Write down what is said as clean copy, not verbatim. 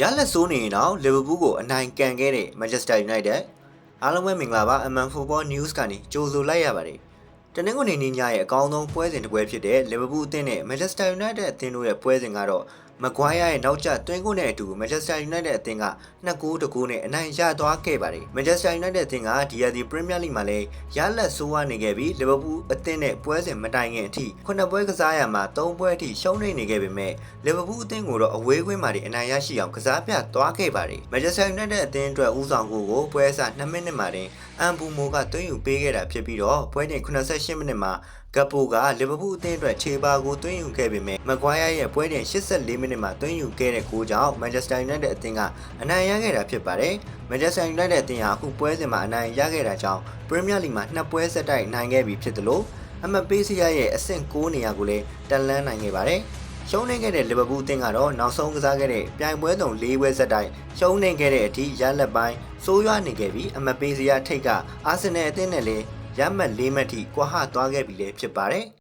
ရလက်ဆိုးနေရင်တော့လီဗာပူးကိုအနိုင်ကန်ခဲ့တဲ့ Manchester United အားလုံးပဲမင်္ဂလာပါ MN Football News ကနေကြိုဆိုလိုက်ရပါတယ်။တနင်္ဂနွေနေ့ညရဲ့အကောင်းဆုံးပွဲစဉ်တစ်ပွဲဖြစ်တဲ့လီဗာပူးအသင်းနဲ့ Manchester United အသင်းတို့ရဲ့ပွဲစဉ်ကတော့မကွိုင်းယားရဲ့နောက်ကျသွင်းကိုနဲ့အတူ Manchester United အသင်းက2-9နဲ့အနိုင်ရသွားခဲ့ပါတယ်။ Manchester United အသင်းကဒီရာသီ Premier League မှာလည်းရလက်ဆိုးဝါးနေခဲ့ပြီးလီဗာပူးအသင်းနဲ့ပွဲစဉ်မတိုင်ခင်အထိ9ပွဲကစားရမှာ3ပွဲအထိရှုံးနေခဲ့ပေမဲ့လီဗာပူးအသင်းကိုတော့အဝေးကွင်းမှာအနိုင်ရရှိအောင်ကစားပြသွားခဲ့ပါတယ်။ Manchester United အသင်းအတွက်ဦးဆောင်ကိုပွဲအစ2မိနစ်မှာတင်အမ်ဘူမိုကသွင်းယူပေးခဲ့တာဖြစ်ပြီးတော့ပွဲချိန်88မိနစ်မှာဂပ်ပိုကလီဗာပူးအသင်းအတွက်ခြေပါကိုသွင်းယူခဲ့ပေမဲ့မကွိုင်းယားရဲ့ပွဲချိန်84မိနစ်မှာသွင်းယူခဲ့တဲ့ဂိုးကြောင့် Manchester United အသင်းကအနိုင်ရခဲ့တာဖြစ်ပါတယ်။ Manchester United အသင်းဟာအခုပွဲစဉ်မှာအနိုင်ရခဲ့တာကြောင့် Premier League မှာ2ပွဲဆက်တိုက်နိုင်ခဲ့ပြီဖြစ်သလိုအမှတ်ပေးစရာရဲ့အဆင့်9နေရာကိုလည်းတက်လှမ်းနိုင်ခဲ့ပါတယ်။ရှုံးနေခဲ့တဲ့လီဗာပူးအသင်းကတော့နောက်ဆုံးကစားခဲ့တဲ့ပြိုင်ပွဲတုံ4ပွဲဆက်တိုက်ရှုံးနေခဲ့တဲ့အထိရလက်ပိုင်းစိုးရွားနေခဲ့ပြီးအမှတ်ပေးစရာထိပ်ကအာဆင်နယ်အသင်းနဲ့လည်းရမှတ်4မှတ်ထိကွာဟသွားခဲ့ပြီလည်းဖြစ်ပါတယ်။